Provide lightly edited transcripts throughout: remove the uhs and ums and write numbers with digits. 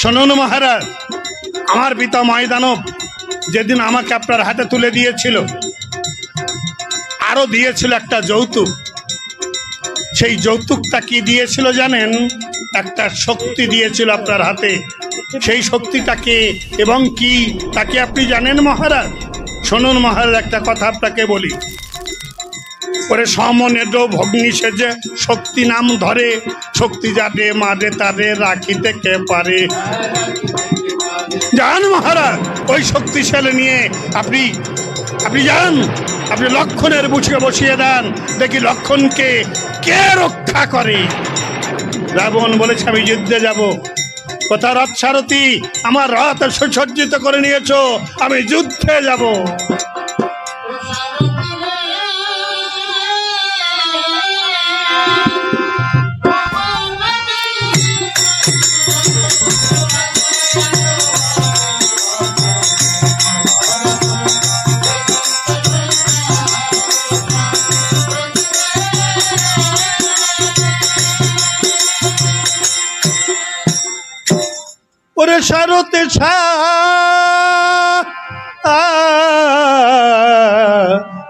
শুনুন মহারাজ, আমার পিতা ময়দানব যেদিন আমাকে আপনার হাতে তুলে দিয়েছিল, আরো দিয়েছিল একটা যৌতুক। সেই যৌতুকটা কি দিয়েছিল জানেন? একটা শক্তি দিয়েছিল আপনার হাতে। সেই শক্তিটাকে এবং কি তাকে আপনি জানেন মহারাজ? শুনুন মহারাজ, একটা কথা আপনাকে বলি। ওরে সমনেদ ভগ্নি সেজে শক্তি নাম ধরে, শক্তি যাতে মারে তারে রাখিতে কে পারে। যান মহারাজ, ওই শক্তিশালী নিয়ে আপনি যান, আপনি লক্ষণের বুঝে বসিয়ে দেন, দেখি লক্ষণকে কে রক্ষা করে। রাবণ বলেছে আমি যুদ্ধে যাব। কোথা রথ সারথি, আমার রথ সুসজ্জিত করে নিয়েছো, আমি যুদ্ধে যাব। ওরে সারথে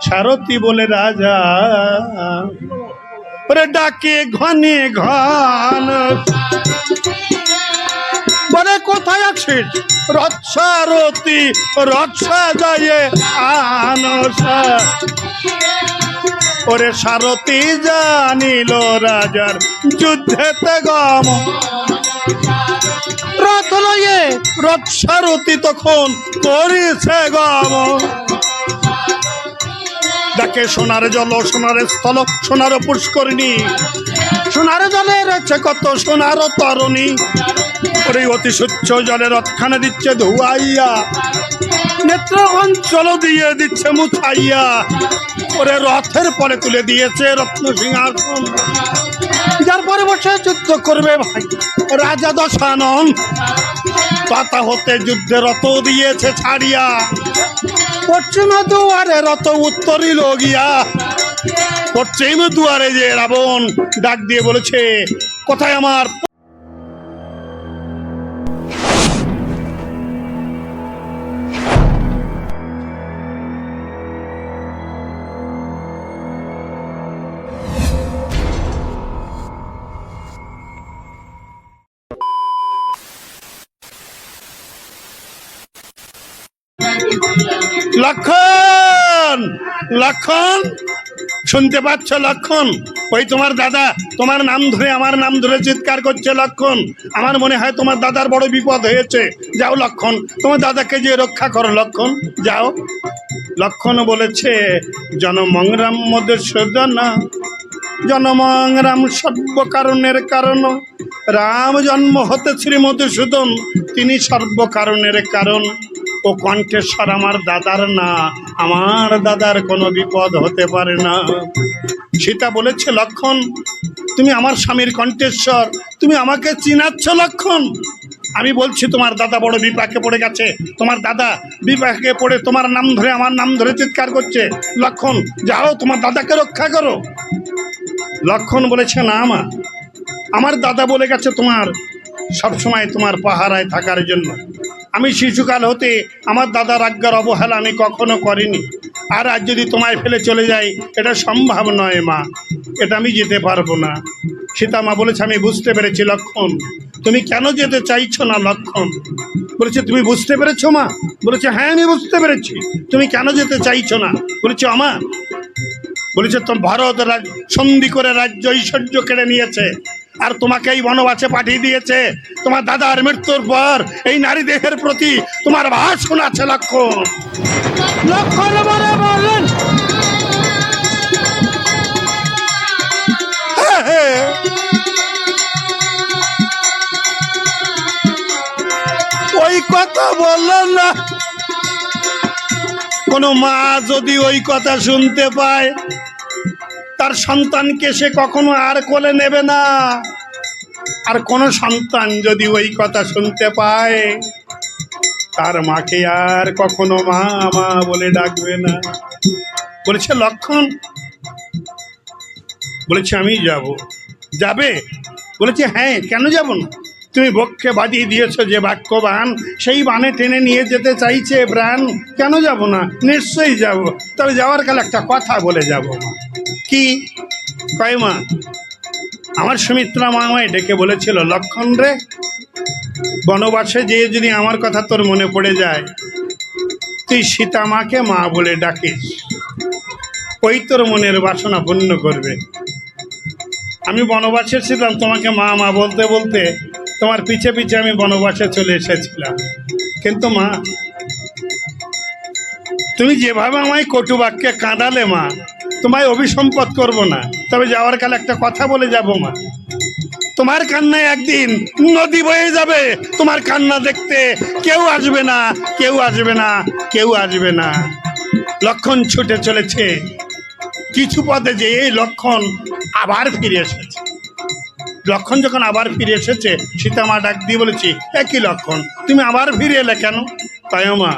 সারথি বলে রাজা, ওরে ডাকে ঘনে ঘন, বলে কোথায় আছিস? রথ সারথি রথ সাজায়ে আনসা। ওরে সারথি জানিল রাজার যুদ্ধেতে গম, রথ লয়ে রথ সারথি তখন করিছে গম। দেখে সোনার জল সোনার স্থল সোনার পুষ্করিণী, সোনার জলে রয়েছে কত সোনার তরণী। ওরে অতি স্বচ্ছ জলে রথখানে দিচ্ছে ধুয়াইয়া, নেত্র অঞ্চল দিয়ে দিচ্ছে মুছাইয়া। ওরে রথের পরে তুলে দিয়েছে রত্ন সিংহাসন, যার পরে বসে যুদ্ধ করবে ভাই রাজা দশানন। পাতা হতে যুদ্ধে রথ দিয়েছে ছাড়িয়া, পশ্চিম দুয়ারে রথ উত্তরিল গিয়া। পশ্চিম দুয়ারে যে রাবণ ডাক দিয়ে বলেছে কোথায় আমার লক্ষণ? লক্ষণ শুনতে পাচ্ছ লক্ষণ? ওই তোমার দাদা তোমার নাম ধরে আমার নাম ধরে চিৎকার করছে লক্ষণ। আমার মনে হয় তোমার দাদার বড় বিপদ হয়েছে। যাও লক্ষণ, তোমার দাদাকে যে রক্ষা করো লক্ষণ, যাও। লক্ষণ বলেছে জনমং রাম মধুসূদন, জনমং রাম সর্বকারণের কারণ। রাম জন্ম হতে শ্রী মধুসূদন, তিনি সর্বকারণের কারণ। ও কণ্ঠেশ্বর আমার দাদার না, আমার দাদার কোনো বিপদ হতে পারে না। সীতা বলেছে লক্ষণ তুমি আমার স্বামীর কণ্ঠেশ্বর, তুমি আমাকে চিনাচ্ছ লক্ষণ? আমি বলছি তোমার দাদা বড় বিপাকে পড়ে গেছে। তোমার দাদা বিপাকে পড়ে তোমার নাম ধরে আমার নাম ধরে চিৎকার করছে। লক্ষণ যাও, তোমার দাদাকে রক্ষা করো। লক্ষণ বলেছে না মা, আমার দাদা বলে গেছে তোমার সবসময় তোমার পাহারায় থাকার জন্য। আমি শিশুকাল হতে আমার দাদার আজ্ঞার অবহেলা আমি কখনো করিনি। আর আজ যদি তোমায় ফেলে চলে যাই এটা সম্ভব নয় মা, এটা আমি যেতে পারবো না। সীতা মা বলেছে আমি বুঝতে পেরেছি লক্ষণ, তুমি কেন যেতে চাইছো না লক্ষণ? বলেছে তুমি বুঝতে পেরেছো মা? বলেছে হ্যাঁ আমি বুঝতে পেরেছি। তুমি কেন যেতে চাইছো না? বলেছে আমার, বলেছে তো ভারত সন্ধি করে রাজ্য ঐশ্বর্য কেড়ে নিয়েছে, আর তোমাকে এই বনবাসে পাঠিয়ে দিয়েছে। তোমার দাদার মৃত্যুর পর এই নারী দেহের প্রতি তোমার ভাষণ আছে লক্ষণ। লক্ষণ বলেন ওই কথা বললেন না। কোনো মা যদি ওই কথা শুনতে পায় তার সন্তানকে সে কখনো আর কোলে নেবে না। আর কোনো সন্তান যদি ওই কথা শুনতে পায় তার মাকে আর কখনো মা মা বলে ডাকবে না। বলেছে লক্ষণ, বলেছে আমি যাব। যাবে? বলেছে হ্যাঁ, কেন যাব না? তুমি বক্ষে বাঁধিয়ে দিয়েছ যে বাক্যবান, সেই বানে টেনে নিয়ে যেতে চাইছে প্রাণ। কেন যাব না? নিশ্চয়ই যাব। তবে যাওয়ার কালে একটা কথা বলে যাব। মা কি কয়? মা আমার সুমিত্রা মা আমায় ডেকে বলেছিল, লক্ষণ রে, বনবাসে যেয়ে যদি আমার কথা তোর মনে পড়ে যায়, তুই সীতা মাকে মা বলে ডাকিস, ওই তোর মনের বাসনা পূর্ণ করবে। আমি বনবাসে ছিলাম, তোমাকে মা মা বলতে বলতে তোমার পিছে পিছে আমি বনবাসে চলে এসেছিলাম। কিন্তু মা, তুমি যেভাবে আমায় কটু বাক্যে কাঁদালে মা, তোমায় অভিসম্পদ করব না, তবে যাওয়ার কালে একটা কথা বলে যাব। মা তোমার কান্নায় একদিন নদী বয়ে যাবে, তোমার কান্না দেখতে কেউ আসবে না, কেউ আসবে না, কেউ আসবে না। লক্ষণ ছুটে চলেছে, কিছু পথে যে এই লক্ষণ আবার ফিরে এসেছে। লক্ষণ যখন আবার ফিরে এসেছে, সীতা মা ডাক দিয়ে বলেছি, একই লক্ষণ, তুমি আবার ফিরে এলে কেন? তাই মা,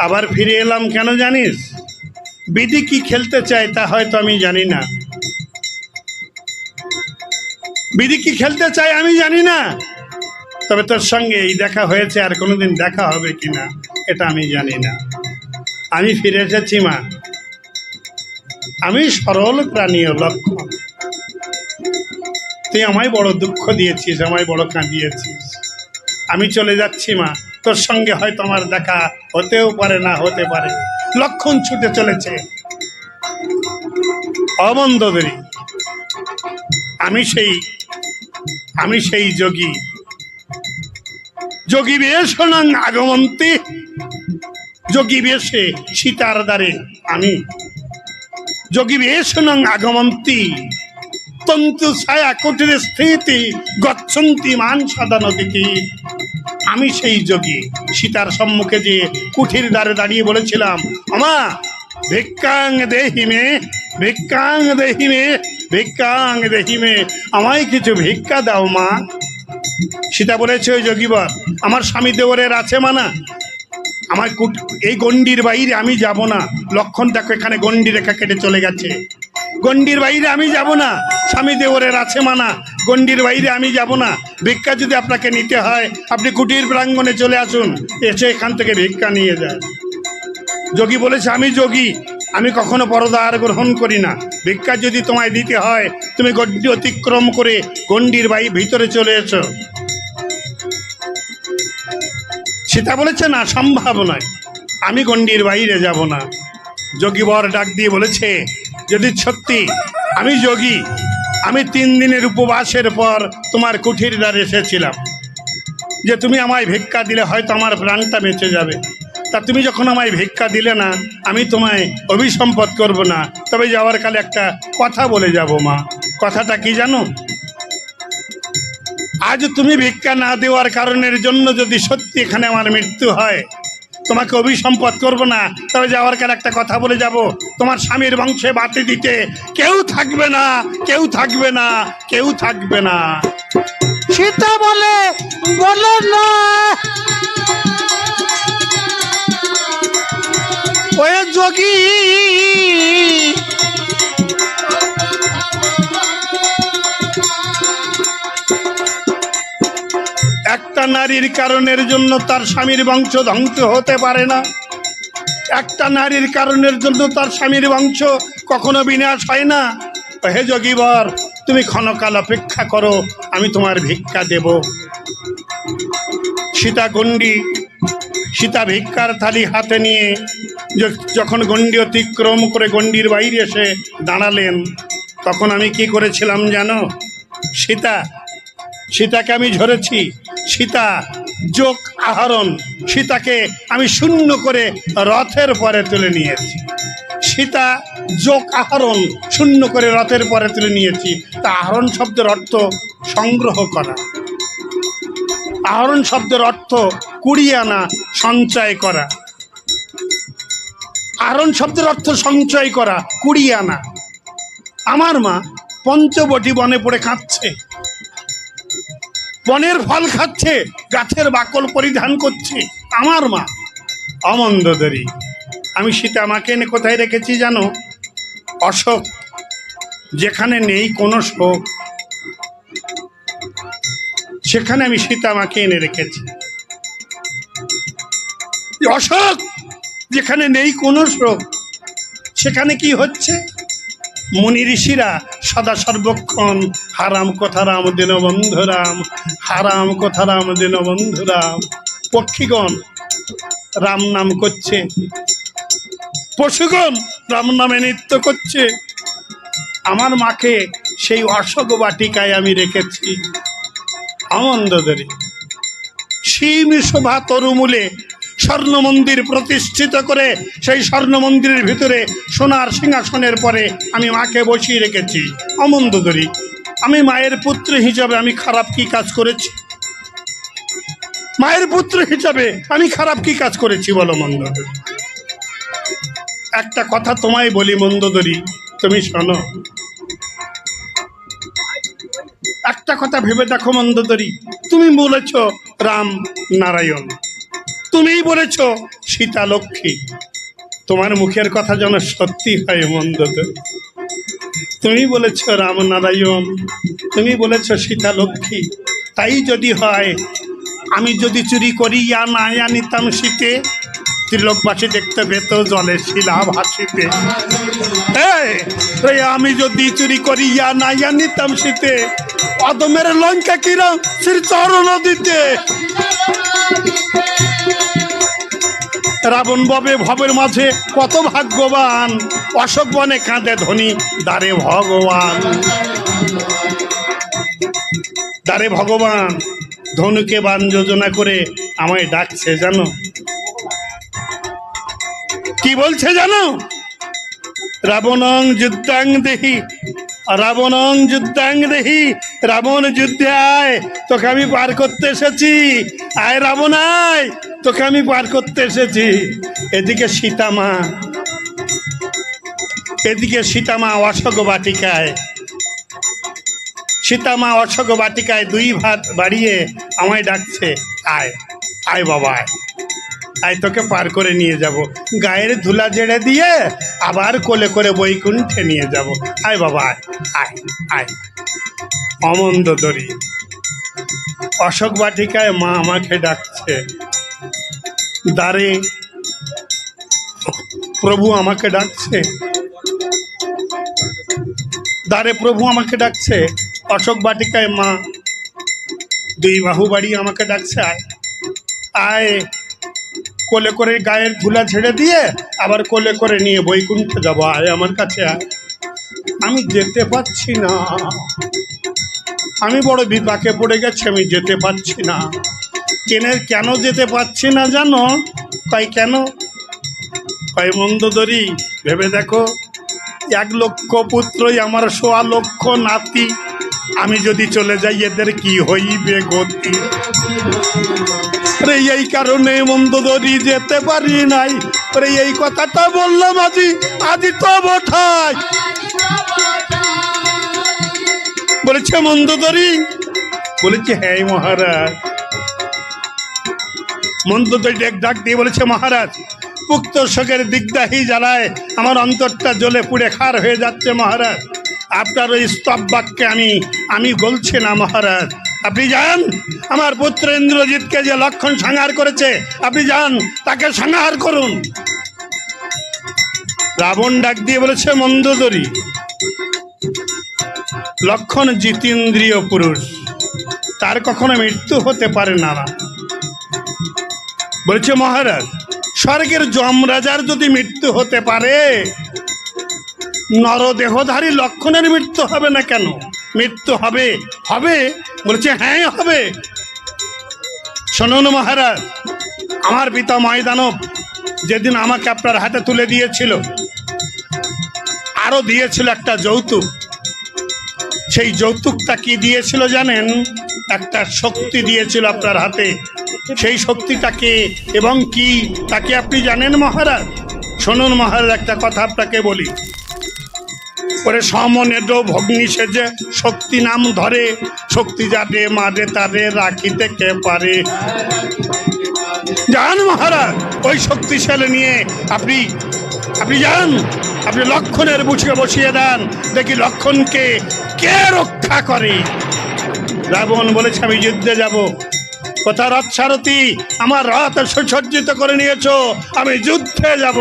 আবার ফিরে এলাম কেন জানিস? বিধি কি খেলতে চায় তা হয়তো আমি জানি না, বিধি কি খেলতে চায় আমি জানি না, তবে তোর সঙ্গে এই দেখা হয়েছে, আর কোনোদিন দেখা হবে কিনা এটা আমি জানি না। আমি ফিরে এসেছি মা, আমি সরল প্রাণীয় লক্ষণ। তুই আমায় বড় দুঃখ দিয়েছিস, আমায় বড় কাঁদিয়েছিস। আমি চলে যাচ্ছি মা, তোর সঙ্গে হয়তো আমার দেখা হতেও পারে, না হতে পারে। লক্ষণ ছুটে চলেছে অমন্দদেরই। আমি সেই যোগী, যোগী বেশনং আগমন্তি, যোগী বেশে সীতার দ্বারে আমি, যোগী বেশনং আগমন্তি, তন্তু ছায়া কুটির স্থিতি গচ্ছন্তি মান সদা নদীতি। আমি সেই যোগী, সীতার সম্মুখে যে কুঠির দ্বারে দাঁড়িয়ে বলেছিলাম, আমা ভিক্ষাং দেহিমে, ভিক্ষাং দেহিমে, ভিক্ষাং দেহিমে, আমায় কিছু ভিক্ষা দাও মা। সীতা বলেছে, ওই যোগীবর, আমার স্বামী দেওরের আছে মানা, আমার এই গণ্ডির বাইরে আমি যাব না। লক্ষণ দেখো এখানে গণ্ডি রেখা কেটে চলে গেছে। গণ্ডির বাইরে আমি যাব না, স্বামী দেওরের আছে মানা, গণ্ডির বাইরে আমি যাব না। ভিক্ষা যদি আপনাকে নিতে হয়, আপনি কুটির প্রাঙ্গণে চলে আসুন, এসে এখান থেকে ভিক্ষা নিয়ে যায়। যোগী বলেছে, আমি যোগী, আমি কখনো পরদার গ্রহণ করি না। ভিক্ষা যদি তোমায় দিতে হয়, তুমি গণ্ডি অতিক্রম করে গণ্ডির ভিতরে চলে এসো। সীতা বলেছে, না, সম্ভব নয়, আমি গণ্ডির বাইরে যাব না। যোগীবর ডাক দিয়ে বলেছে, যদি সত্যি আমি যোগী, আমি 3 দিনের উপবাসের পর তোমার কুঠির দ্বারে এসেছিলাম, যে তুমি আমায় ভিক্ষা দিলে হয়তো আমার প্রাণটা বেঁচে যাবে। তা তুমি যখন আমায় ভিক্ষা দিলে না, আমি তোমায় অভিসম্পদ করব না, তবে যাওয়ার কালে একটা কথা বলে যাব মা। কথাটা কি জানো? আজ তুমি ভিক্ষা না দেওয়ার কারণের জন্য যদি সত্যি এখানে আমার মৃত্যু হয়, তোমাকে অভিসম্পদ করব না, তবে যাওয়ার কালে একটা কথা বলে যাব, তোমার স্বামীর বংশে বাতি দিতে কেউ থাকবে না, কেউ থাকবে না, কেউ থাকবে না। সীতা বলে, বলো না ওই যোগী, একটা নারীর কারণের জন্য তার স্বামীর বংশ ধ্বংস হতে পারে না। একটা নারীর কারণের জন্য তার স্বামীর বংশ কখনো বিনাশ হয় না। হে যোগীবর, তুমি ক্ষণকাল অপেক্ষা করো, আমি তোমার ভিক্ষা দেব। সীতা ভিক্ষার থালি হাতে নিয়ে যখন গণ্ডি অতিক্রম করে গণ্ডির বাইরে এসে দাঁড়ালেন, তখন আমি কি করেছিলাম জানো? সীতাকে আমি ঝরেছি। সীতা যোগ আহরণ, সীতাকে আমি শূন্য করে রথের পরে তুলে নিয়েছি। সীতা যোগ আহরণ শূন্য করে রথের পরে তুলে নিয়েছি। তা আহরণ শব্দের অর্থ সংগ্রহ করা। আহরণ শব্দের অর্থ কুড়িয়ে আনা, সঞ্চয় করা। আহরণ শব্দের অর্থ সঞ্চয় করা, কুড়িয়ে আনা। আমার মা পঞ্চবটি বনে পড়ে কাঁদছে, বনের ফল খাচ্ছে, গাছের বাকল পরিধান করছে। আমার মা অমন্দোদরী। আমি সীতা মাকে এনে কোথায় রেখেছি জানো? অশোক, যেখানে নেই কোনো শোক। সেখানে আমি সীতামাকে এনে রেখেছি। অশোক যেখানে নেই কোনো শোক, সেখানে কি হচ্ছে? মুনি ঋষিরা সদা সর্বক্ষণ হারাম কথা রাম দিন বন্ধুরাম, হারাম কথা রাম দিন বন্ধুরাম। পক্ষীগণ রাম নাম করছে, পশুগণ রাম নামে নৃত্য করছে। আমার মাকে সেই অশোক বাটিকায় আমি রেখেছি। আনন্দ ধরে শিম শোভা তরুমূলে স্বর্ণ মন্দির প্রতিষ্ঠিত করে সেই স্বর্ণ মন্দিরের ভিতরে সোনার সিংহাসনের পরে আমি মাকে বসিয়ে রেখেছি। অমন্দোদরী, আমি মায়ের পুত্র হিসাবে আমি খারাপ কি কাজ করেছি? মায়ের পুত্র হিসাবে আমি খারাপ কি কাজ করেছি বলো মন্দোদরী? একটা কথা তোমায় বলি মন্দোদরী, তুমি শোনো। একটা কথা ভেবে দেখো মন্দোদরী, তুমি বলেছ রাম নারায়ণ, তুমিই বলেছ সীতা লক্ষ্মী। তোমার মুখের কথা যেন সত্যি হয় মন্দোদরী। তুমি বলেছ রাম নারায়ণ, তুমি বলেছ সীতা লক্ষ্মী। তাই যদি হয়, আমি যদি চুরি করি ইয়া না আনিতাম শীতে, ত্রিলোকবাসী দেখতে পেত জলে শিলা ভাসিতে। আমি যদি চুরি করি ইয়া না আনিতাম শীতে, অদমের লঙ্কা কিরম শ্রী চরণ দিতে। রাবণ ববে ভবের মাঝে কত ভাগ্যবান, অশোক বনে কাঁদে ধনী দ্বারে ভগবান। দ্বারে ভগবান ধনুকে বান যোজনা করে আমায় ডাকছে জানো, কি বলছে জানো? রাবণং যুদ্ধাং দেহি, রাবণং যুদ্ধাং দেহি, রাবণ যুদ্ধে আয়, তোকে আমি পার করতে এসেছি। আয় রাবণ আয়, তোকে আমি পার করতে এসেছি। এদিকে সীতামা, এদিকে সীতামা অশোক বাটিকায়, সীতামা অশোক বাটিকায় দুই ভাত বাড়িয়ে আমায় ডাকছে, আয় আয় বাবা আয়, আয় তোকে পার করে নিয়ে যাব, গায়ের ধুলা ঝেড়ে দিয়ে আবার কোলে করে বৈকুণ্ঠে নিয়ে যাব। আয় বাবা আয় আয় আয়। অমন্দোদরী, অশোক বাটিকায় মা আমাকে ডাকছে, দ্বারে প্রভু আমাকে ডাকছে, দ্বারে প্রভু আমাকে ডাকছে। অশোক বাটিকায় মা দুই বাহু বাড়িয়ে আমাকে ডাকছে, আয় আয়, কোলে করে গায়ের ধুলা ছেড়ে দিয়ে আবার কোলে করে নিয়ে বৈকুণ্ঠে যাবো, আয় আমার কাছে আয়। আমি যেতে পারছি না, আমি বড় বিপাকে পড়ে গেছি, আমি যেতে পারছি না। কেন যেতে পারছি না জানো? তাই কেন? তাই মন্দোদরী ভেবে দেখো, 1 লক্ষ পুত্রই আমার 1.25 লক্ষ নাতি, আমি যদি চলে যাই এদের কি হইবে গতি? এই কারণে মন্দোদরী যেতে পারি নাই। এই কথাটা বললাম আজি তো বঠাই বলেছে মন্দোদরী। বলেছে হ্যাঁ মহারাজ। মন্দোদরী ডাক দিয়ে বলেছে, মহারাজ পুক্ত শোকের দিগদাহি জ্বালায় আমার অন্তরটা জ্বলে পুড়ে খার হয়ে যাচ্ছে মহারাজ। আপনার ওই স্তব বাক্যে আমি বলছি না মহারাজ। আপনি যান, আমার পুত্র ইন্দ্রজিৎকে যে লক্ষণ সংহার করেছে, আপনি যান তাকে সংহার করুন। রাবণ ডাক দিয়ে বলেছে, মন্দোদরী লক্ষণ জিতেন্দ্রিয় পুরুষ, তার কখনো মৃত্যু হতে পারে না। বলেছে মহারাজ, স্বর্গের যমরাজার যদি মৃত্যু হতে পারে, নরদেহধারী লক্ষণের মৃত্যু হবে না কেন? মৃত্যু হবে হবে। বলেছে হ্যাঁ হবে। শুনুন মহারাজ, আমার পিতা ময়দানব যেদিন আমাকে আপনার হাতে তুলে দিয়েছিল, আরো দিয়েছিল একটা যৌতুক। সেই যৌতুকটা কি দিয়েছিল জানেন? একটা শক্তি দিয়েছিল আপনার হাতে। সেই শক্তিটাকে এবং কি তাকে আপনি জানেন মহারাজ? শুনুন মহারাজ, একটা কথা আপনাকে বলি। করে সমনেড ভগ্নি সেজে শক্তি নাম ধরে, শক্তি যাতে মারে তারে রাখিতে কে পারে। যান মহারাজ, ওই শক্তিশালী নিয়ে আপনি যান, আপনি লক্ষণের বুঝে বসিয়ে দেন, দেখি লক্ষণকে কে রক্ষা করে। রাবণ বলেছে আমি যুদ্ধে যাব। কোথা রথ সারথি, আমার রথ সুসজ্জিত করে নিয়েছো, আমি যুদ্ধে যাব।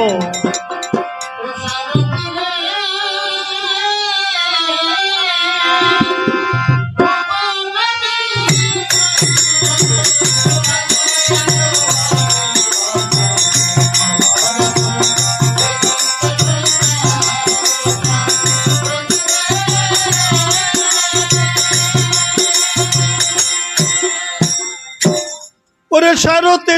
ওরে সারথে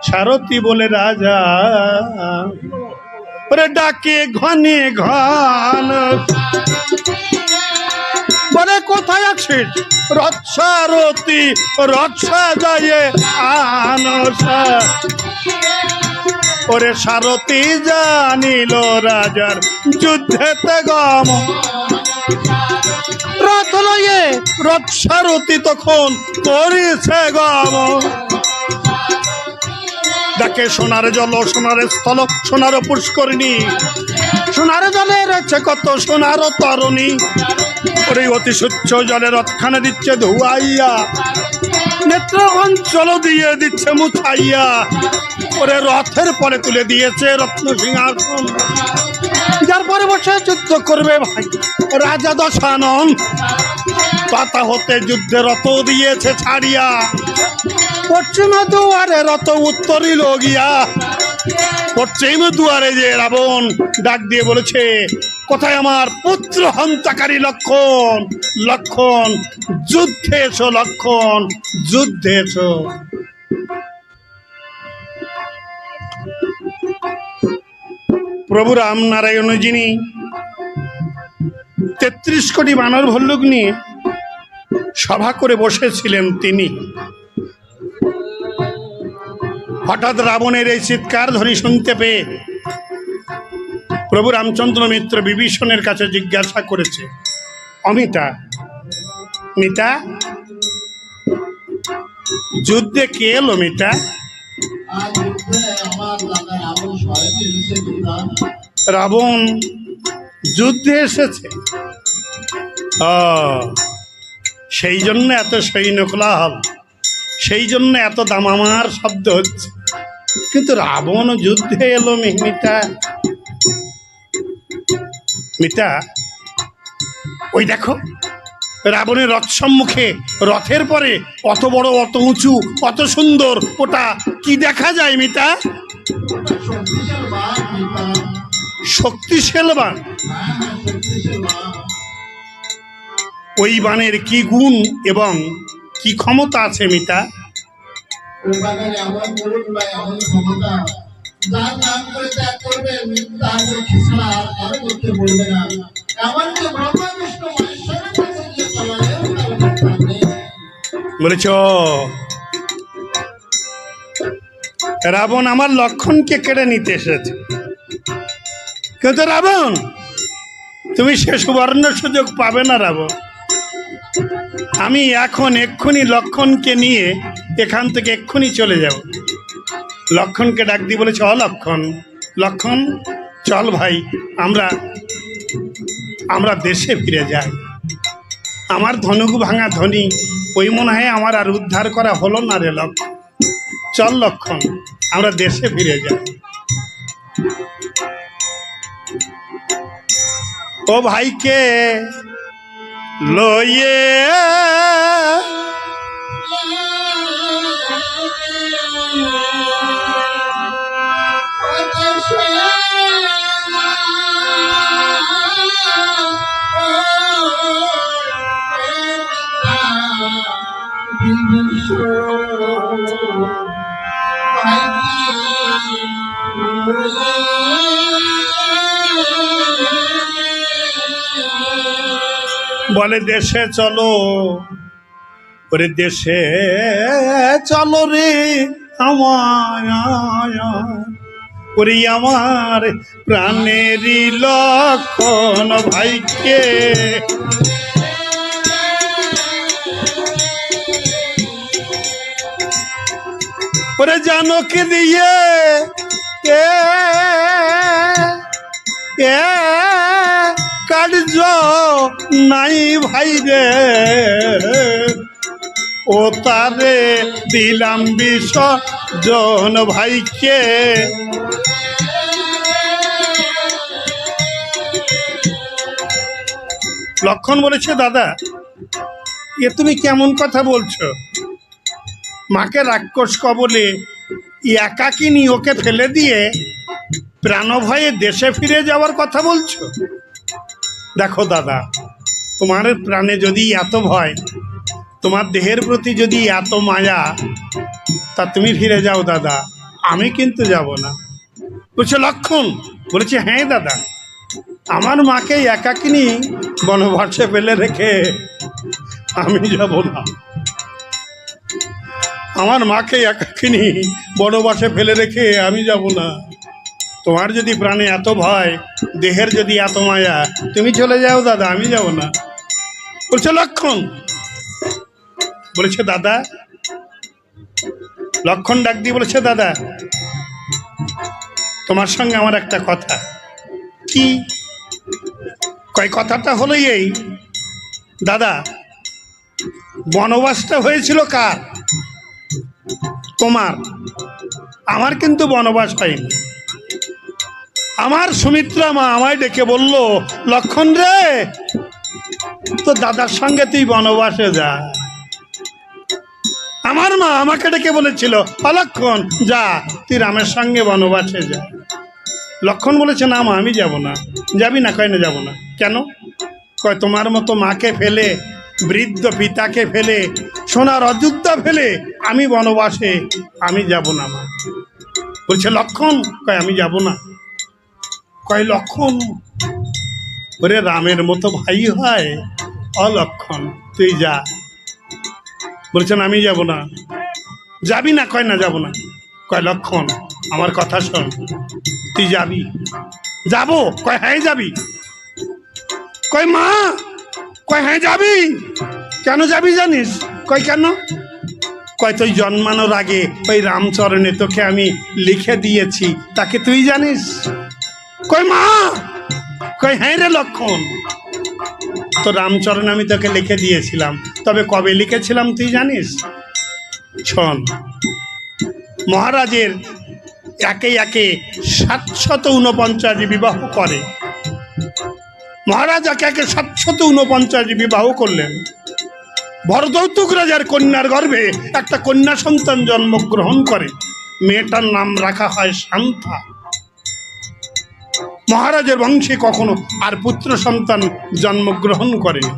সারথি বলে রাজা, ওরে ডাকে ঘনে ঘন, বলে কোথায় আছিস রথ সারথি, রথ সাজায়ে আনসা। ওরে সারথি জানিল রাজার যুদ্ধেতে গম, রথ লয়ে রথ সারথি তখন করিছে গম। ডাকে সোনার জল, সোনার স্থল, সোনার পুষ্করিণী, সোনার জলে রয়েছে কত সোনার তরণী। ওরে অতি স্বচ্ছ জলে রথখানে দিচ্ছে ধুয়াইয়া, নেত্র অঞ্চল দিয়ে দিচ্ছে মুছাইয়া। ওরে রথের পরে তুলে দিয়েছে রত্ন সিংহাসন, যার পরে বসে যুদ্ধ করবে ভাই রাজা দশানন। পাতা হতে যুদ্ধে রথ দিয়েছে ছাড়িয়া, পশ্চিম দুয়ারে রথ উত্তরিল গিয়া। পশ্চিম দুয়ারে যে রাবণ ডাক দিয়ে বলেছে, কোথায় আমার পুত্র হন্তাকারী লক্ষণ, লক্ষণ যুদ্ধে এসো, লক্ষণ যুদ্ধে এসো। প্রভু রাম নারায়ণ যিনি ৩৩ কোটি বানর ভল্লুক নিয়ে সভা করে বসেছিলেন, তিনি হঠাৎ রাবণের এই চিৎকার ধ্বনি শুনতে পেয়ে প্রভু রামচন্দ্র মিত্র বিভীষণের কাছে জিজ্ঞাসা করেছে, অমিতা, মিতা যুদ্ধে কে এলো মিতা? রাবণ যুদ্ধে এসেছে, সেই জন্য এত সৈন্য কোলাহল, সেই জন্য এত দামামার শব্দ হচ্ছে। কিন্তু রাবণ যুদ্ধে এলো মিতা? মিতা ওই দেখো রাবণের রথ সম্মুখে, রথের পরে অত বড়, অত উঁচু, অত সুন্দর, ওটা কি দেখা যায় মিতা? শক্তিশাল বান। ওই বানের কি গুণ এবং কি ক্ষমতা আছে মিতা? বলেছ রাবণ আমার লক্ষণকে কেড়ে নিতে এসেছে। কিন্তু রাবণ তুমি সে সুবর্ণ সুযোগ পাবে না রাবণ। আমি এখন এক্ষুনি লক্ষণকে নিয়ে এখান থেকে এক্ষুনি চলে যাব। লক্ষণকে ডাক দিয়ে বলেছে, লক্ষণ, লক্ষণ চল ভাই, আমরা দেশে ফিরে যাই। আমার ধনুক ভাঙা ধনী ওই মনে হয় আমার আর উদ্ধার করা হলো না রে লক্ষণ। চল লক্ষণ, আমরা দেশে ফিরে যাই। ও ভাইকে লয়ে বলে দেশে চলো, ওরে দেশে চলো রে আমার, ওরে আমার প্রাণেরই লক্ষণ ভাইকে। ওরে জানকে দিয়ে কার্য নাই ভাই রে, ও তারে দিলাম বিসর্জন ভাইকে। লক্ষণ বলেছে, দাদা এ তুমি কেমন কথা বলছো? মাকে রাক্ষস কবলে একাকিনী ওকে ফেলে দিয়ে প্রাণভয়ে দেশে ফিরে যাওয়ার কথা বলছো? দেখো দাদা, তোমার প্রাণে যদি এত ভয়, তোমার দেহের প্রতি যদি এত মায়া, তা তুমি ফিরে যাও দাদা, আমি কিন্তু যাব না। বলছে লক্ষণ, বলেছে হ্যাঁ দাদা, আমার মাকে একাকিনী বনবাসে ফেলে রেখে আমি যাব না। আমার মাকে একাকিনী বনবাসে ফেলে রেখে আমি যাব না। তোমার যদি প্রাণে এত ভয়, দেহের যদি এত মায়া, তুমি চলে যাও দাদা, আমি যাব না। বলছে লক্ষণ, বলেছে দাদা, লক্ষণ ডাক দিয়ে বলেছে, দাদা তোমার সঙ্গে আমার একটা কথা। কি? কয় কথাটা হলো এই, দাদা বনবাসটা হয়েছিল কার? তোমার। আমার কিন্তু বনবাস হয়নি। আমার সুমিত্রা মা আমায় ডেকে বলল, লক্ষণ রে, তো দাদার সঙ্গে তুই বনবাসে যা। আমার মা আমাকে ডেকে বলেছিল, অলক্ষণ যা, তুই রামের সঙ্গে বনবাসে যা। লক্ষণ বলেছে, না মা আমি যাব না। যাবি না? কয় না যাব না। কেন? কয় তোমার মতো মাকে ফেলে, বৃদ্ধ পিতাকে ফেলে, সোনার অযোধ্যা ফেলে আমি বনবাসে আমি যাব না মা। বলছে লক্ষণ, কয় আমি যাব না। কয় লক্ষণ, ওরে রামের মতো ভাই হয়, অলক্ষণ তুই যা। বলছেন আমি যাব না। যাবি না? কয় না যাব না। কয় লক্ষণ আমার কথা শোন, তুই যাবি? যাব। কয় হ্যাঁ যাবি। কয় মা, কয় হ্যাঁ যাবি। কেন যাবি জানিস? কয় কেন? কয় তুই জন্মানোর আগে ওই রামচরণে তোকে আমি লিখে দিয়েছি, তাকে তুই জানিস? কয় মা, কয় হ্যাঁ রে লক্ষণ, তো রামচরণ আমি তোকে লিখে দিয়েছিলাম, তবে কবে লিখেছিলাম তুই জানিস? শোন, মহারাজের একে একে 749 বিবাহ করে। মহারাজ একে একে 749 বিবাহ করলেন। ভরদৌতুক রাজার কন্যার গর্ভে একটা কন্যা সন্তান জন্মগ্রহণ করে। মেয়েটার নাম রাখা হয় শান্তা। মহারাজের বংশে কখনো আর পুত্র সন্তান জন্মগ্রহণ করেনি।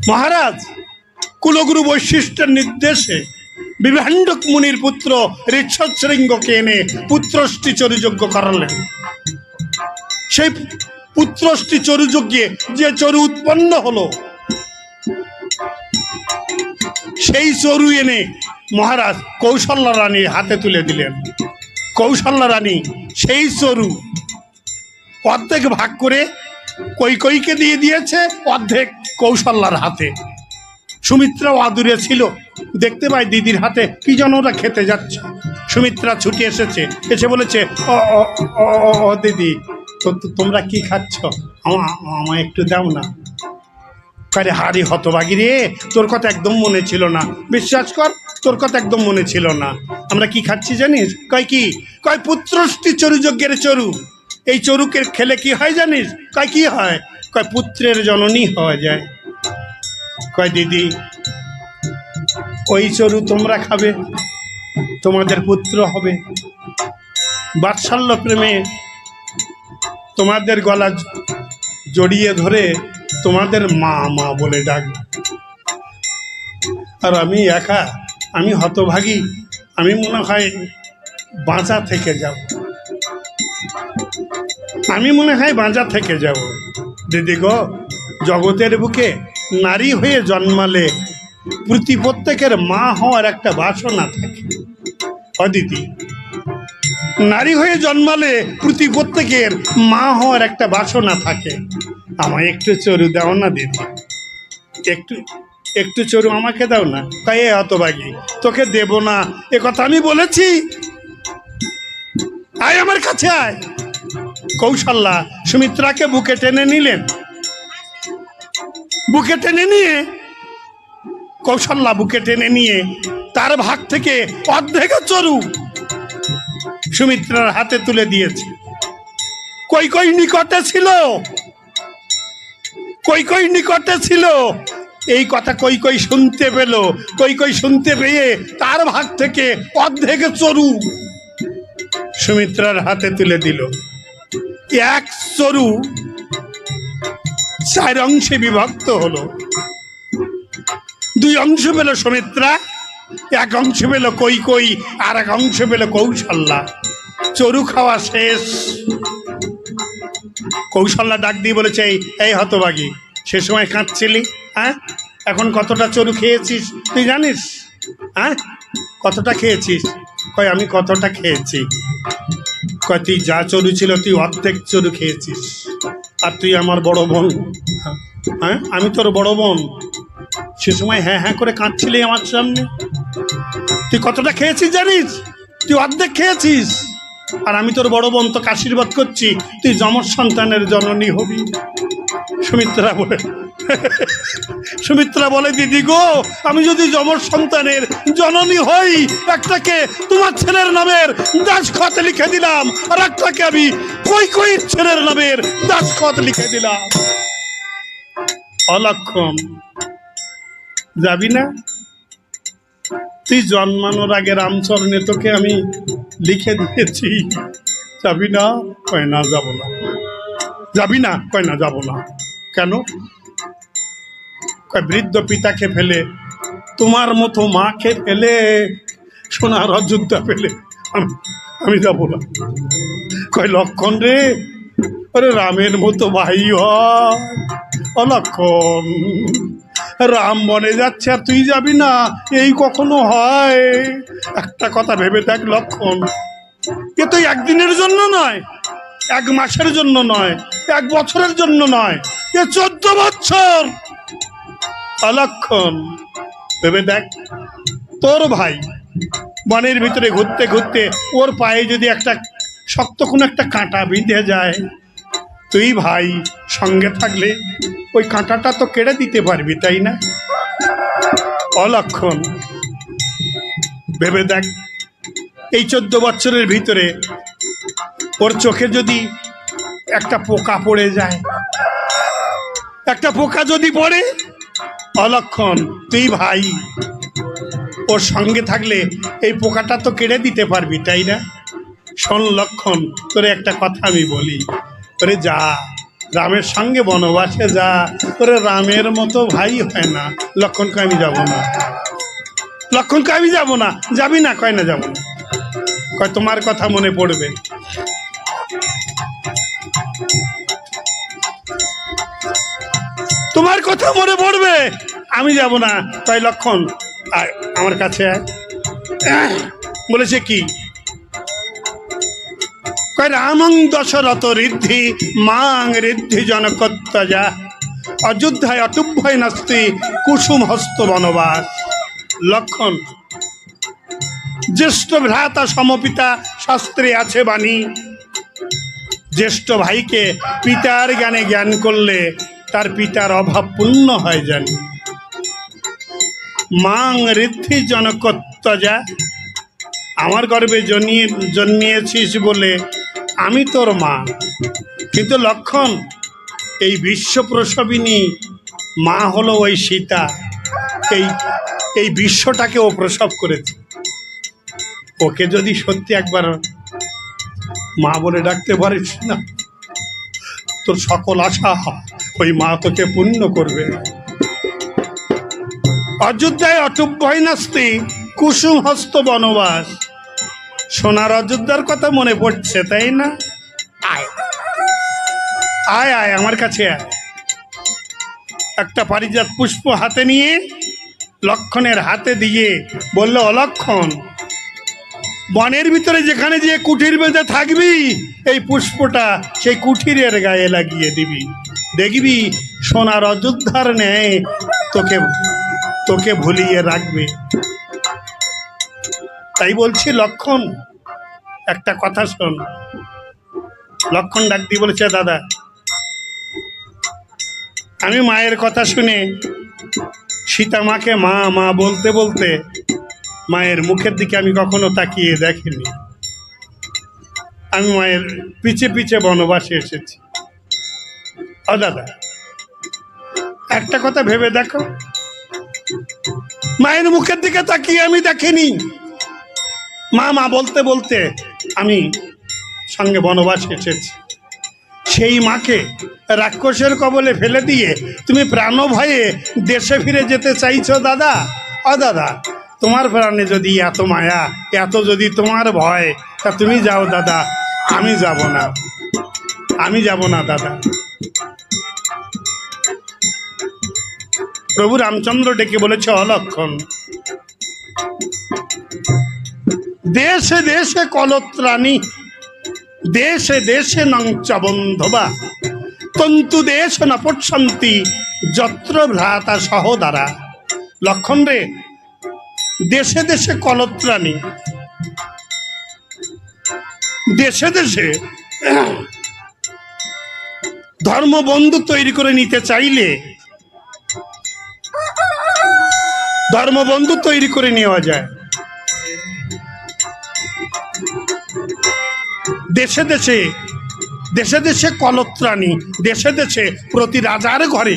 মহারাজ কুলগুরু বৈশিষ্ট্যের নির্দেশে বিভাণ্ডক মুনির পুত্র ঋচ্ছশৃঙ্গকে এনে পুত্রষ্টি চরুযজ্ঞ করালেন। সেই পুত্রষ্টি চরুযজ্ঞে যে চরু উৎপন্ন হলো, সেই চরু এনে মহারাজ কৌশল্যা রানীর হাতে তুলে দিলেন। কৌশল্যা রানী সেই চরু অর্ধেক ভাগ করে কৈকেয়ীকে দিয়ে দিয়েছে, অর্ধেক কৌশল্যার হাতে। সুমিত্রাও আদুরে ছিল, দেখতে পাই দিদির হাতে কি যেন ওরা খেতে যাচ্ছে। সুমিত্রা ছুটে এসেছে, এসে বলেছে, ও দিদি, তোমরা কি খাচ্ছ? আমায় একটু দাও না। আরে হারি হতভাগী রে, তোর কথা একদম মনে ছিল না। বিশ্বাস কর, তোর কথা একদম মনে ছিল না। আমরা কি খাচ্ছি জানিস? কয় কি? কয় পুত্রষ্টি চরুযজ্ঞের চরু। এই চরুকে খেলে কি হয় জানিস? কয় কি হয়? কয় পুত্রের জননী হওয়া যায়। কয় দিদি, ওই চরু তোমরা খাবে, তোমাদের পুত্র হবে। বাৎসল্য প্রেমে তোমাদের গলা জড়িয়ে ধরে তোমাদের মা মা বলে ডাকবে। আর আমি একা, আমি হতভাগী, আমি মনে হয় বাঁচা থেকে যাব। আমি মনে হয় বাঁচা থেকে যাব। দিদি গো, জগতের বুকে নারী হয়ে জন্মালে প্রত্যেকের মা হওয়ার একটা বাসনা থাকে। দিদি, নারী হয়ে জন্মালে প্রত্যেকের মা হওয়ার একটা বাসনা থাকে। আমায় একটু চরু দাও না দিদি, একটু চরু আমাকে দাও না। তাই হতভাগী, তোকে দেব না এ কথা আমি বলেছি? আয় আমার কাছে আয়। কৌশল্যা সুমিত্রাকে বুকে টেনে নিলেন। বুকে টেনে নিয়ে কৌশল্যা বুকে টেনে নিয়ে তার ভাগ থেকে অর্ধেক চরু সুমিত্রার হাতে তুলে দিয়েছে। কই কই নিকটে ছিল, কই কই নিকটে ছিল, এই কথা কই কই শুনতে পেল। কই কই শুনতে পেয়ে তার ভাগ থেকে অর্ধেক চরু সুমিত্রার হাতে তুলে দিল। এক চরু 4 অংশে বিভক্ত হলো। 2 অংশ পেল সুমিত্রা, 1 অংশ পেল কই কই, আর 1 অংশ পেল কৌশল্যা। চরু খাওয়া শেষ। কৌশল্যা ডাক দিয়ে বলেছে, এই হতভাগী, সে সময় কাঁদছিলি, হ্যাঁ? এখন কতটা চরু খেয়েছিস তুই জানিস? হ্যাঁ, কতটা খেয়েছিস? কয় আমি কতটা খেয়েছি? কয় তুই যা চরু ছিল তুই অর্ধেক চরু খেয়েছিস, আর তুই আমার বড় বোন। হ্যাঁ, আমি তোর বড় বোন। সে সময় হ্যাঁ হ্যাঁ করে কাঁদছিলি আমার সামনে। তুই কতটা খেয়েছিস জানিস? তুই অর্ধেক খেয়েছিস, আর আমি তোর বড় বোন, তোকে আশীর্বাদ করছি তুই যমজ সন্তানের জননী হবি। সুমিত্রা বলে দিদি গো, আমি যদি যমজ সন্তানের জননী হই, একটাকে তোমার ছেলের নামের দাসখত লিখে দিলাম, আর একটাকে আমি কই কইর ছেলের নামের দাসখত লিখে দিলাম। অলক্ষণ, যাবি না? তুই জন্মানোর আগে রামচরণে তোকে আমি লিখে দিয়েছি, যাবি না? কয় না, যাব না। যাবি না? কয় না, যাব না। কেন? কয় বৃদ্ধ পিতাকে ফেলে, তোমার মতো মাকে ফেলে, সোনার অযোধ্যা ফেলে আমি যাব না। কয় লক্ষণ রে, আরে রামের মতো ভাই হয়। অলক্ষণ, রাম বনে যাচ্ছে আর তুই যাবি না, এই কখনো হয়? একটা কথা ভেবে দেখ লক্ষণ, এ তো 1 দিনের জন্য নয়, 1 মাসের জন্য নয়, 1 বছরের জন্য নয়, এ 14 বছর। অলক্ষণ, ভেবে দেখ, তোর ভাই বনের ভিতরে ঘুরতে ঘুরতে ওর পায়ে যদি একটা শক্ত কোনো একটা কাঁটা বিঁধে যায়, তুই ভাই সঙ্গে থাকলে ওই কাঁটাটা তো কেটে দিতে পারবি, তাই না? অলক্ষণ, ভেবে দেখ, এই 14 বছরের ভিতরে ওর চোখে যদি একটা পোকা পড়ে যায়, একটা পোকা যদি পড়ে, অলক্ষণ তুই ভাই ওর সঙ্গে থাকলে এই পোকাটা তো কেটে দিতে পারবি, তাই না? শোন লক্ষণ, তোরে একটা কথা আমি বলি, তোরে যা রামের সঙ্গে বনবাসে যা, তোরে রামের মতো ভাই হয় না। লক্ষণকে আমি যাব না। লক্ষণকে আমি যাব না। যাবি না? কয় না, যাব না। কয় তোমার কথা মনে পড়বে। তোমার কথা মনে পড়বে, আমি যাব না। কয় লক্ষণ আয় আমার কাছে আয়। বলেছে কি? কয় রামং দশরথ ঋদ্ধি মাং ঋদ্ধি জনকত্তজা অযোধ্যায় অটুভ্যয় নাস্তি কুসুম হস্ত বনবাস। লক্ষণ, জ্যেষ্ঠ ভ্রাতা সমপিতা শাস্ত্রে আছে বাণী, জ্যেষ্ঠ ভাইকে পিতার জ্ঞানে জ্ঞান করলে তার পিতার অভাব পূর্ণ হয় জানি। মাং ঋদ্ধি জনকত্তজা, আমার গর্ভে জন্মিয়েছিস বলে আমি তোর মা। কিন্তু লক্ষণ, এই বিশ্ব প্রসবিনী মা হলো ওই সীতা। এই বিশ্বটাকে ও প্রসব করেছে। ওকে যদি সত্যি একবার মা বলে ডাকতে পারিস না, তোর সকল আশা ওই মা তোকে পূর্ণ করবে। অযোধ্যায় অটুভ্যয় নাস্তি কুসুম হস্ত বনবাস। সোনার অযোধ্যার কথা মনে পড়ছে, তাই না? আয় আয় আয় আমার কাছে আয়। একটা পারিজাত পুষ্প হাতে নিয়ে লক্ষণের হাতে দিয়ে বলল, অলক্ষণ, বনের ভিতরে যেখানে যে কুঠির বেঁধে থাকবি, এই পুষ্পটা সেই কুঠিরের গায়ে লাগিয়ে দিবি, দেখবি সোনার অযোধ্যার ন্যায় তোকে তোকে ভুলিয়ে রাখবে। তাই বলছি লক্ষণ, একটা কথা শোন, লক্ষণ ডাক দিয়ে বলেছে, দাদা আমি মায়ের কথা শুনে সীতা মাকে মা মা বলতে বলতে মায়ের মুখের দিকে আমি কখনো তাকিয়ে দেখিনি। আমি মায়ের পিছে পিছে বনবাসে এসেছি। ও দাদা একটা কথা ভেবে দেখো, মায়ের মুখের দিকে তাকিয়ে আমি দেখিনি, মা মা বলতে বলতে আমি সঙ্গে বনবাসে এসেছি। সেই মাকে রাক্ষসের কবলে ফেলে দিয়ে তুমি প্রাণ ভয়ে দেশে ফিরে যেতে চাইছো দাদা? ও দাদা তোমার প্রাণে যদি এত মায়া, এত যদি তোমার ভয়, তা তুমি যাও দাদা, আমি যাব না, আমি যাব না দাদা। প্রভু রামচন্দ্র ডেকে বলেছে, অলক্ষণ দেশে দেশে কলত্রাণী, দেশে দেশে নঞ্চ বন্ধবা, তন্তু দেশ না পটসন্তি যত্র ভ্রাতা সহদারা। লক্ষণ রে, দেশে দেশে কলত্রাণী, দেশে দেশে ধর্মবন্ধু তৈরি করে নিতে চাইলে ধর্মবন্ধু তৈরি করে নেওয়া যায়। দেশে দেশে দেশে দেশে কলত্রাণী, দেশে দেশে প্রতি রাজার ঘরে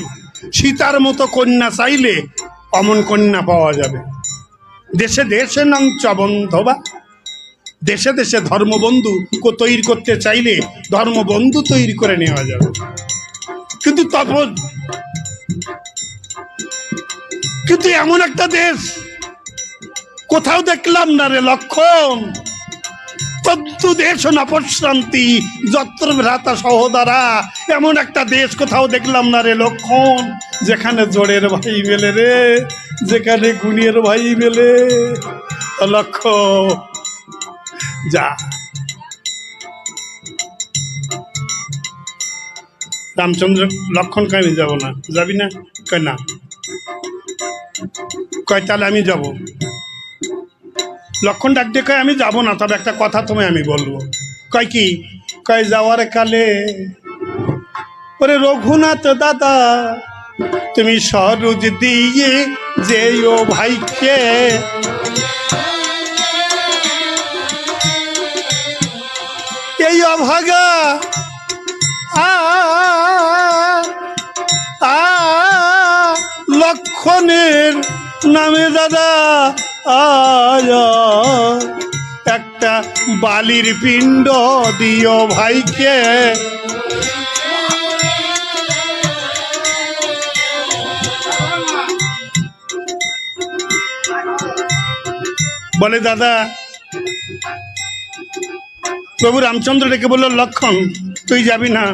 সীতার মতো কন্যা চাইলে অমন কন্যা পাওয়া যাবে। দেশে দেশে নঞ্চ বন্ধবা, দেশে দেশে ধর্মবন্ধু তৈরি করতে চাইলে ধর্মবন্ধু তৈরি করে নেওয়া যাবে। কিন্তু তখন কিন্তু এমন একটা দেশ কোথাও দেখলাম না রে লক্ষণ। তন্তু দেশ না প্রশান্তি যত্র ভ্রাতা সহদারা, এমন একটা দেশ কোথাও দেখলাম না রে লক্ষণ, যেখানে জোড়ের ভাই মেলে রে, যেখানে গুণের ভাই মেলে। লক্ষণ যা। রামচন্দ্র লক্ষণকে আমি যাব না। যাবি না? কয় না। কয় তাহলে আমি যাব। লক্ষণ ডাক দিয়ে কয় আমি যাব না, তবে একটা কথা তোমায় আমি বলবো। কয় কি? কয় যাওয়ার কালে ওরে রঘুনাথ দাদা তুমি সরোজ দিয়ে যেও ভাইকে, এই অভাগা লক্ষণের নামে দাদা একটা বালির পিণ্ড দিও ভাইকে। বলে দাদা, প্রভু রামচন্দ্র ডেকে বলল, লক্ষণ তুই যাবি না,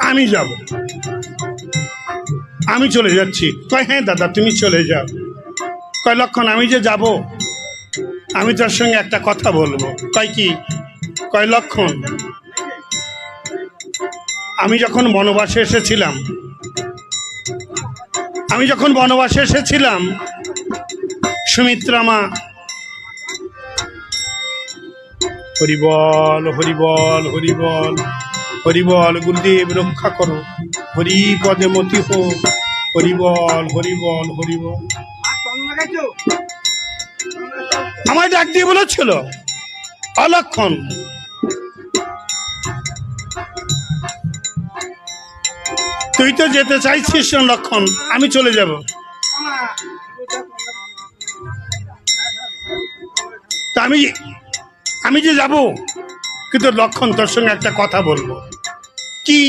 আমি যাব, আমি চলে যাচ্ছি। কয় হ্যাঁ দাদা তুমি চলে যাও। কয় লক্ষণ আমি যে যাব, আমি তোর সঙ্গে একটা কথা বলবো। কয় কি? কয় লক্ষণ আমি যখন বনবাসে এসেছিলাম সুমিত্রা মা হরিবল হরিবল হরিবল হরিবল, গুরুদেব রক্ষা করো, হরি পদে মতি হো, হরিবল হরিবল হরিবল। আমায় ডাক দিয়ে বলেছিল, অলক্ষণ তুই তো যেতে চাইছিস না লক্ষণ, আমি চলে যাব। তা আমি যে যাব, কিন্তু লক্ষণ তোর সঙ্গে একটা কথা বলবো। কি?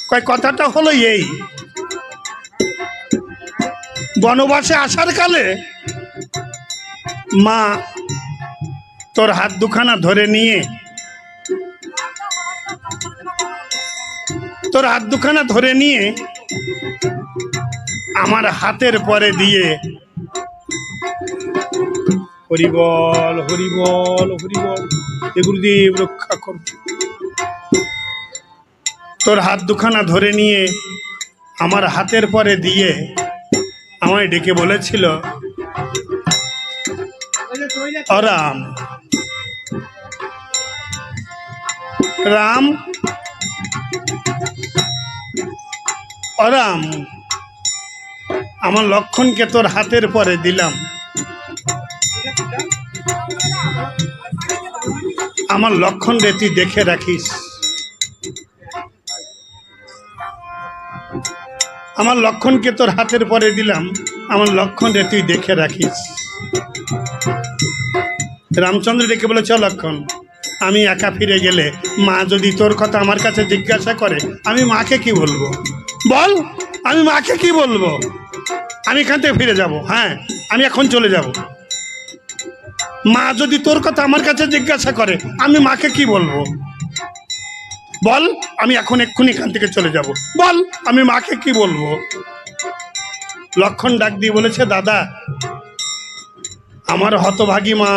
কয় কথাটা হলো এই, বনবাসে আসার কালে মা তোর হাত দুখানা ধরে নিয়ে আমার হাতের পরে দিয়ে হরিবল হরিবল হরিবল, এ গুরুদেব রক্ষা কর। তোর হাত দুখানা ধরে নিয়ে আমার হাতের পরে দিয়ে আমায় ডেকে বলেছিল, অরাম রাম অরাম, আমার লক্ষণকে তোর হাতের পরে দিলাম, আমার লক্ষণ রে তুই দেখে রাখিস, আমার লক্ষণকে তোর হাতের পরে দিলাম, আমার লক্ষণ রে তুই দেখে রাখিস। রামচন্দ্র ডেকে বলে, চ লক্ষণ, আমি একা ফিরে গেলে মা যদি তোর কথা আমার কাছে জিজ্ঞাসা করে আমি মাকে কি বলবো? বল, আমি মাকে কি বলবো? আমি এখান থেকে ফিরে যাব, হ্যাঁ আমি এখন চলে যাব। মা যদি তোর কথা আমার কাছে জিজ্ঞাসা করে আমি মাকে কি বলবো? বল, আমি এখন এক্ষুনি এখান থেকে চলে যাব, বল আমি মাকে কি বলবো? লক্ষণ ডাক দিয়ে বলেছে, দাদা আমার হতভাগী মা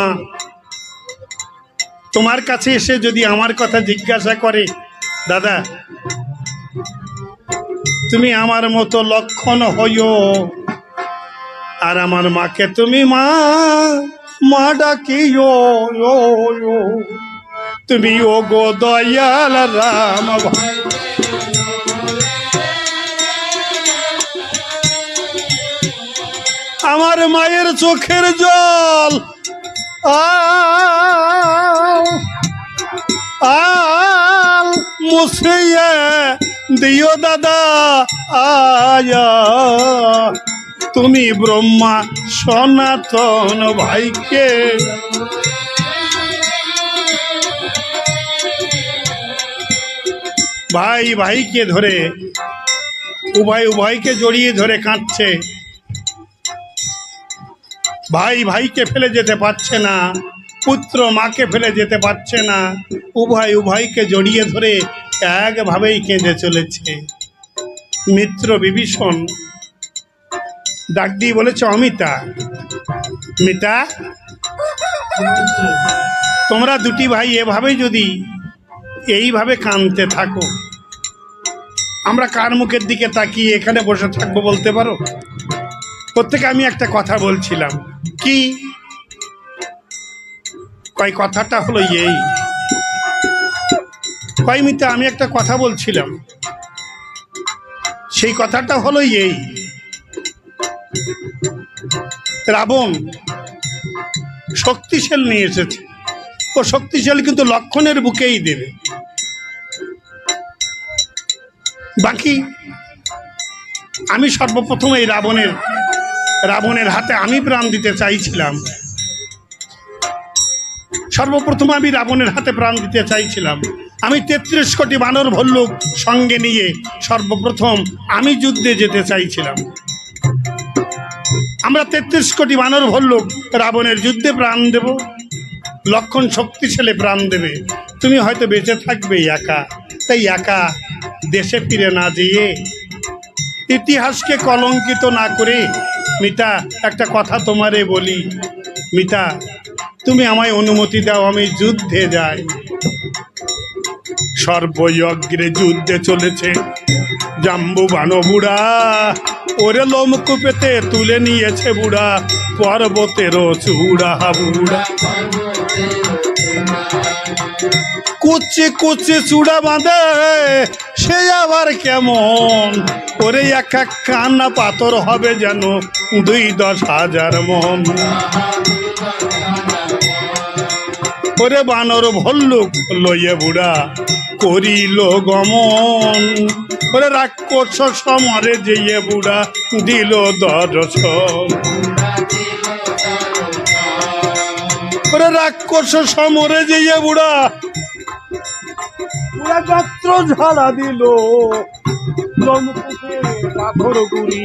তোমার কাছে এসে যদি আমার কথা জিজ্ঞাসা করে, দাদা তুমি আমার মতো লক্ষণ হইও, আর আমার মাকে তুমি মা মা ডাকিও, তুমি ও গো দয়াল রাম ভাই। আমার মায়ের চোখের জল আল মুছিয়ে দিও দাদা আয়া, তুমি ব্রহ্মা সনাতন ভাইকে। ভাই ভাইকে ধরে উভয়কে জড়িয়ে ধরে কাঁদছে, ভাই ভাইকে ফেলে যেতে পারছে না, পুত্র মাকে ফেলে যেতে পারছে না, উভয়কে জড়িয়ে ধরে একভাবেই কেঁদে চলেছে। মিত্র বিভীষণ ডাক দিয়ে বলেছে, অমিতা, মিতা তোমরা দুটি ভাই এভাবে যদি এইভাবে কাঁদতে থাকো, আমরা কার মুখের দিকে তাকিয়ে এখানে বসে থাকবো বলতে পারো? প্রত্যেকে আমি একটা কথা বলছিলাম, কি কয় কথাটা হলো এই, কয় মিতা আমি একটা কথা বলছিলাম, সেই কথাটা হলো এই, রাবণ শক্তিশাল নিয়ে এসেছে, ও শক্তিশালী কিন্তু লক্ষণের বুকেই দেবে। বাকি আমি সর্বপ্রথম এই রাবণের হাতে আমি প্রাণ দিতে চাইছিলাম, সর্বপ্রথম আমি রাবণের হাতে প্রাণ দিতে চাইছিলাম। আমি 33 কোটি বানর ভল্লুক সঙ্গে নিয়ে সর্বপ্রথম আমি যুদ্ধে যেতে চাইছিলাম। আমরা 33 কোটি বানর ভল্লুক রাবণের যুদ্ধে প্রাণ দেব, লক্ষণ শক্তিশালী প্রাণ দেবে, তুমি হয়তো বেঁচে থাকবে একা। তাই একা দেশে ফিরে না যেয়ে, ইতিহাসকে কলঙ্কিত না করে, মিতা একটা কথা তোমারে বলি, মিতা তুমি আমায় অনুমতি দাও, আমি যুদ্ধে যাই। সর্বযজ্ঞে যুদ্ধে চলেছে জাম্বুবান বুড়া, ওরে লোমকূপেতে তুলে নিয়েছে বুড়া, পর্বতেরও চূড়া বুড়া, কুচি কুচি চূড়া বাঁধে সে আবার কেমন, ওরে এক এক কান্না পাথর হবে যেন 2-10,000 মন। ওরে বানর ভল্লুক লইয়ে বুড়া করিল গমন, ওরে রাক্ষস সমরে যেয়ে বুড়া দিল দর্শন, ওরে রাক্ষস সমরে যেয়ে বুড়া গাত্র ঝাড়া দিল, পাথর গুড়ি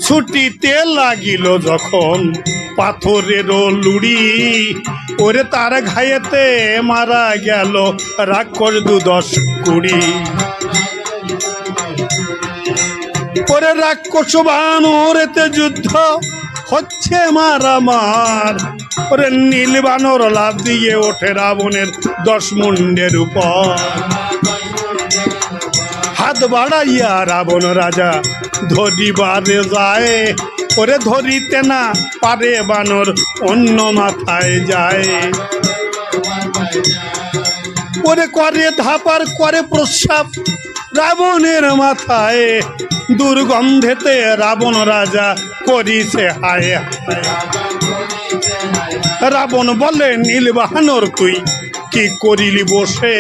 ছুটিতে লাগিল যখন পাথরের লুড়ি, ওরে তার ঘায়েতে মারা গেল রাক্ষস 2-10 ওরে রাক্ষস বানরেতে যুদ্ধ হচ্ছে মারামার, ওরে নীল বানর লাফ দিয়ে ওঠে রাবণের 10 মুন্ডের উপর, হাত বাড়াইয়া রাবণ রাজা ধরিবারে যায়, ওরে ধরিতে না পারে বানর অন্য মাথায় যায়, ওরে করে ধাপার করে প্রস্রাব রাবণের মাথায়, দুর্গন্ধেতে রাবণ রাজা করিছে হায় হায়। রাবণ বলে নীল বাহানর তুই কি করিলি বসে,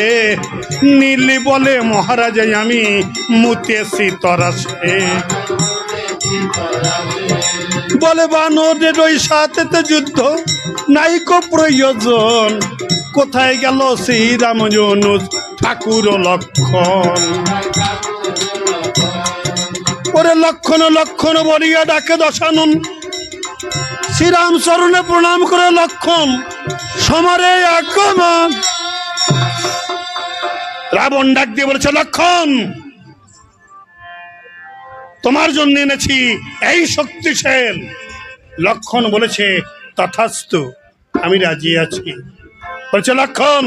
নীলি বলে মহারাজা আমি মুতেছি তরাসে। বলে বানরের ওই সাথে যুদ্ধ নাইকো প্রয়োজন, কোথায় গেল শ্রীরাম জনুজ ঠাকুর লক্ষণ। ওরে লক্ষণ লক্ষণ বলিয়া ডাকে দশানন, শ্রীরাম চরণে প্রণাম করে লক্ষণ সমরে আগমন। রাবণ ডাক দিয়ে বলেছে লক্ষণ তোমার জন্য এনেছি এই শক্তিশাল। লক্ষণ বলেছে তথাস্তু আমি রাজি আছি। বলছে লক্ষণ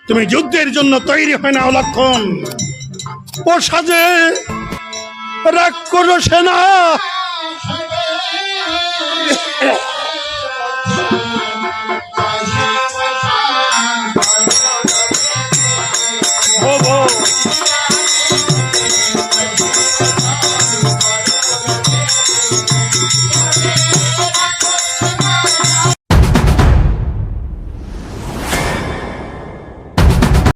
তুমি যুদ্ধের জন্য তৈরি হয় না। লক্ষণ ও সাজে রাগ করো সেনা,